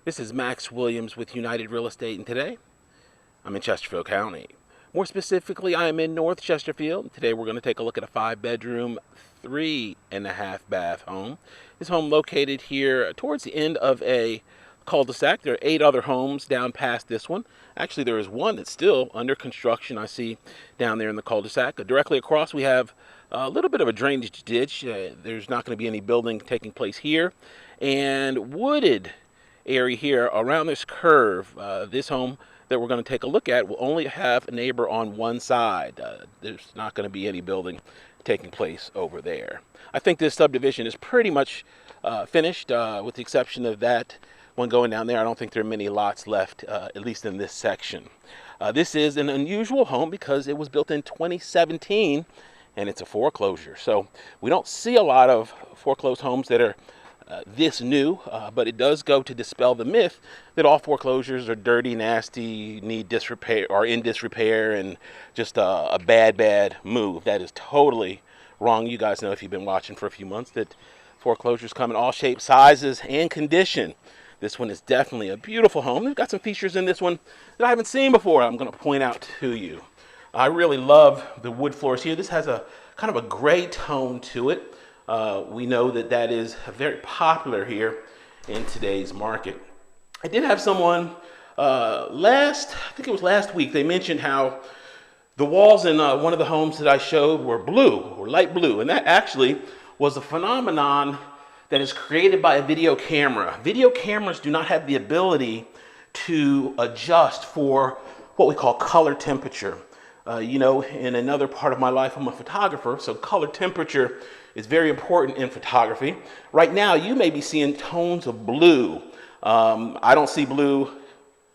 This is Max Williams with United Real Estate, and today I'm in Chesterfield County. More specifically, I am in North Chesterfield. Today we're going to take a look at a 5-bedroom, 3.5-bath home. This home located here towards the end of a cul-de-sac. There are 8 other homes down past this one. Actually, there is one that's still under construction. I see down there in the cul-de-sac. Directly across, we have a little bit of a drainage ditch. There's not going to be any building taking place here. And wooded area here around this curve. This home that we're going to take a look at will only have a neighbor on one side. There's not going to be any building taking place over there. I think this subdivision is pretty much finished, with the exception of that one going down there. I don't think there are many lots left, at least in this section. This is an unusual home because it was built in 2017 and it's a foreclosure. So we don't see a lot of foreclosed homes that are this new, but it does go to dispel the myth that all foreclosures are dirty, nasty, need disrepair, or in disrepair, and just a bad move. That is totally wrong. You guys know, if you've been watching for a few months, that foreclosures come in all shapes, sizes, and condition. This one is definitely a beautiful home. They've got some features in this one that I haven't seen before. I'm going to point out to you. I really love the wood floors here. This has a kind of a gray tone to it. We know that is very popular here in today's market. I did have someone I think it was last week, they mentioned how the walls in one of the homes that I showed were blue, or light blue, and that actually was a phenomenon that is created by a video camera. Video cameras do not have the ability to adjust for what we call color temperature. In another part of my life, I'm a photographer, so color temperature is very important in photography. Right now, you may be seeing tones of blue. I don't see blue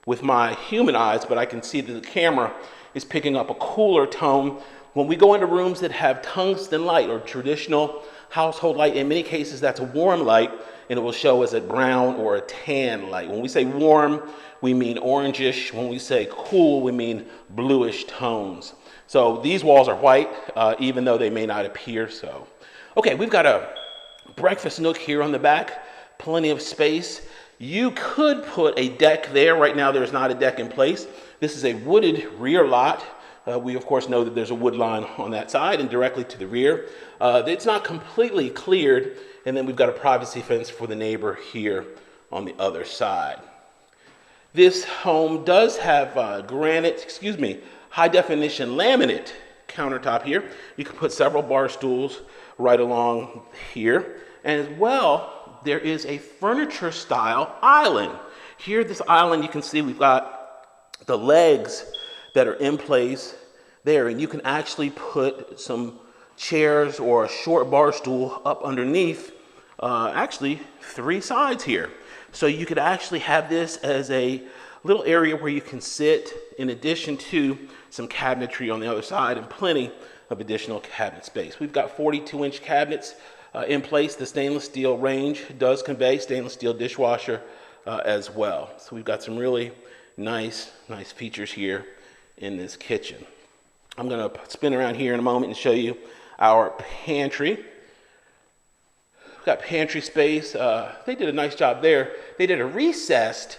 with my human eyes, but I can see that the camera is picking up a cooler tone. When we go into rooms that have tungsten light or traditional household light, in many cases that's a warm light, and it will show as a brown or a tan light. When we say warm, we mean orangish. When we say cool, we mean bluish tones. So these walls are white, even though they may not appear so. Okay, we've got a breakfast nook here on the back, plenty of space. You could put a deck there. Right now there's not a deck in place. This is a wooded rear lot. We of course know that there's a wood line on that side and directly to the rear. It's not completely cleared, and then we've got a privacy fence for the neighbor here on the other side. This home does have high definition laminate countertop here. You can put several bar stools right along here, and as well there is a furniture style island here. This island, you can see we've got the legs that are in place there, and you can actually put some chairs or a short bar stool up underneath, actually 3 sides here. So you could actually have this as a little area where you can sit, in addition to some cabinetry on the other side and plenty of additional cabinet space. We've got 42-inch cabinets in place. The stainless steel range does convey stainless steel dishwasher as well. So we've got some really nice features here in this kitchen. I'm going to spin around here in a moment and show you our pantry. We've got pantry space. They did a nice job there. They did a recessed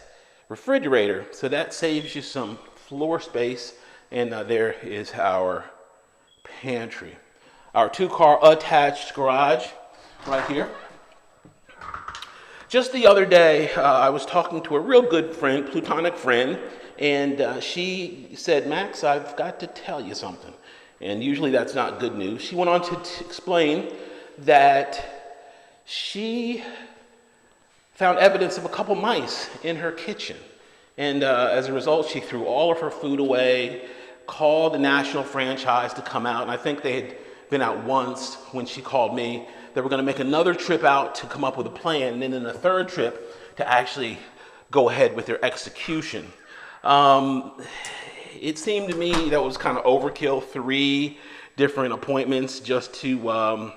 refrigerator, so that saves you some floor space. And there is our pantry. Our 2-car attached garage right here. Just the other day, I was talking to a real good friend, platonic friend, and she said, "Max, I've got to tell you something." And usually that's not good news. She went on to explain that she found evidence of a couple mice in her kitchen. And as a result, she threw all of her food away, called the national franchise to come out. And I think they had been out once when she called me. They were going to make another trip out to come up with a plan, and then in a third trip to actually go ahead with their execution. It seemed to me that was kind of overkill, 3 different appointments just to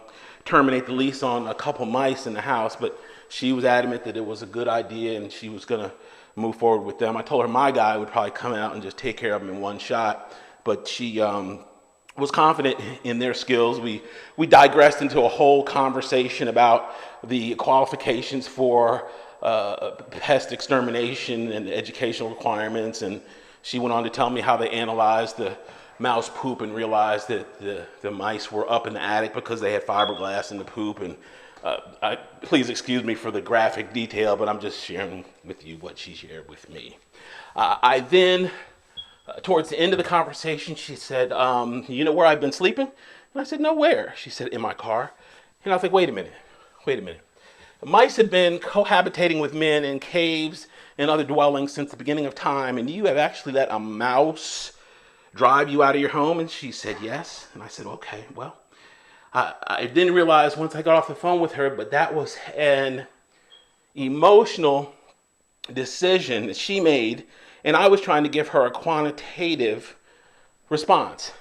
terminate the lease on a couple mice in the house. But she was adamant that it was a good idea and she was going to move forward with them. I told her my guy would probably come out and just take care of them in one shot, but she was confident in their skills. We digressed into a whole conversation about the qualifications for pest extermination and educational requirements, and she went on to tell me how they analyzed the mouse poop and realized that the mice were up in the attic because they had fiberglass in the poop. And please excuse me for the graphic detail, but I'm just sharing with you what she shared with me. I then, towards the end of the conversation, she said, you know where I've been sleeping? And I said, no, where? She said, in my car. And I was like, wait a minute. Mice have been cohabitating with men in caves and other dwellings since the beginning of time, and you have actually let a mouse drive you out of your home? And she said, yes. And I said, okay, well, I didn't realize once I got off the phone with her, but that was an emotional decision that she made, and I was trying to give her a quantitative response.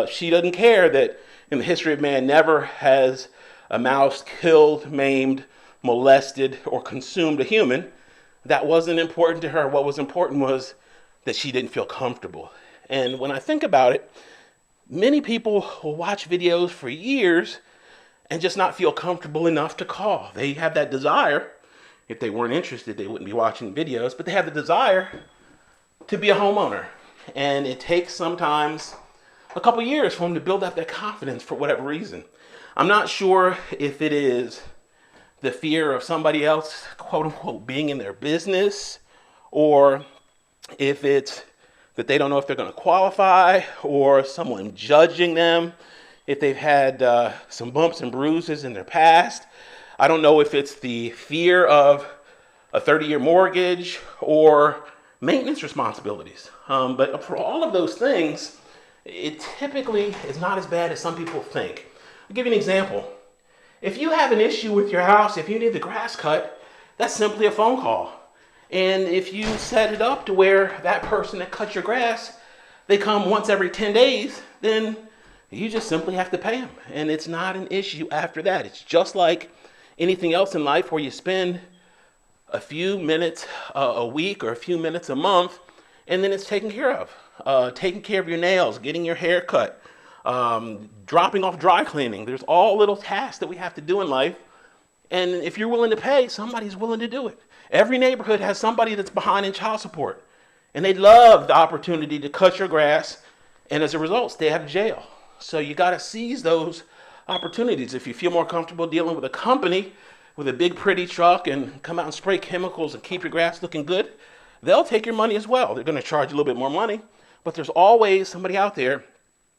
She doesn't care that in the history of man, never has a mouse killed, maimed, molested, or consumed a human. That wasn't important to her. What was important was that she didn't feel comfortable. And when I think about it, many people will watch videos for years and just not feel comfortable enough to call. They have that desire. If they weren't interested, they wouldn't be watching videos, but they have the desire to be a homeowner. And it takes sometimes a couple years for them to build up that confidence for whatever reason. I'm not sure if it is the fear of somebody else, quote unquote, being in their business, or if it's that they don't know if they're going to qualify, or someone judging them, if they've had some bumps and bruises in their past. I don't know if it's the fear of a 30-year mortgage or maintenance responsibilities. But for all of those things, it typically is not as bad as some people think. I'll give you an example. If you have an issue with your house, if you need the grass cut, that's simply a phone call. And if you set it up to where that person that cuts your grass, they come once every 10 days, then you just simply have to pay them. And it's not an issue after that. It's just like anything else in life where you spend a few minutes a week or a few minutes a month, and then it's taken care of. Taking care of your nails, getting your hair cut, dropping off dry cleaning. There's all little tasks that we have to do in life. And if you're willing to pay, somebody's willing to do it. Every neighborhood has somebody that's behind in child support. And they love the opportunity to cut your grass. And as a result, stay out of jail. So you got to seize those opportunities. If you feel more comfortable dealing with a company with a big, pretty truck and come out and spray chemicals and keep your grass looking good, they'll take your money as well. They're going to charge you a little bit more money. But there's always somebody out there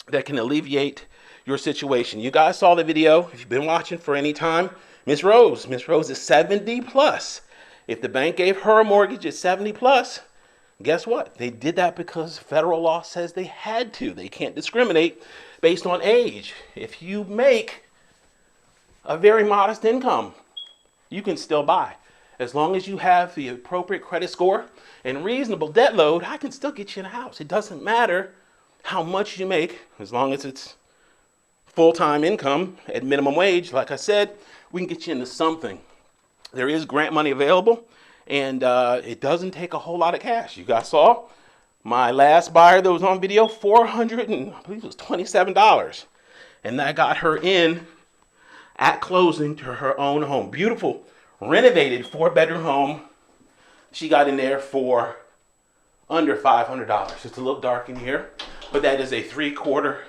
that can alleviate your situation. You guys saw the video. If you've been watching for any time, Miss Rose is 70 plus. If the bank gave her a mortgage at 70 plus, guess what? They did that because federal law says they had to. They can't discriminate based on age. If you make a very modest income, you can still buy. As long as you have the appropriate credit score and reasonable debt load, I can still get you in a house. It doesn't matter how much you make, as long as it's full-time income at minimum wage. Like I said, we can get you into something. There is grant money available, and it doesn't take a whole lot of cash. You guys saw my last buyer that was on video, $427. And that got her in at closing to her own home. Beautiful, renovated 4-bedroom home. She got in there for under $500. It's a little dark in here, but that is a 3/4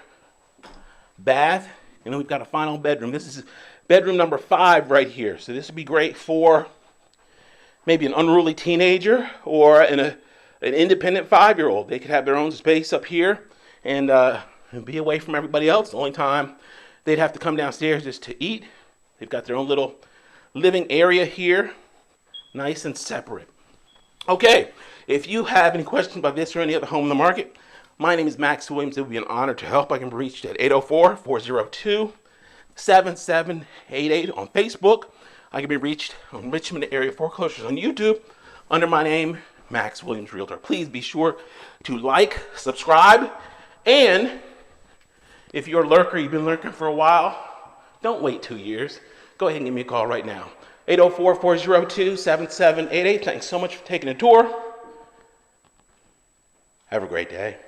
bath. And then we've got a final bedroom. This is bedroom number 5 right here. So this would be great for maybe an unruly teenager or an independent 5-year-old. They could have their own space up here and be away from everybody else. The only time they'd have to come downstairs is to eat. They've got their own little living area here, nice and separate. Okay, if you have any questions about this or any other home in the market, my name is Max Williams. It would be an honor to help. I can be reached at 804-402-7788 on Facebook. I can be reached on Richmond Area Foreclosures on YouTube under my name, Max Williams Realtor. Please be sure to like, subscribe, and if you're a lurker, you've been lurking for a while, don't wait 2 years. Go ahead and give me a call right now. 804-402-7788. Thanks so much for taking a tour. Have a great day.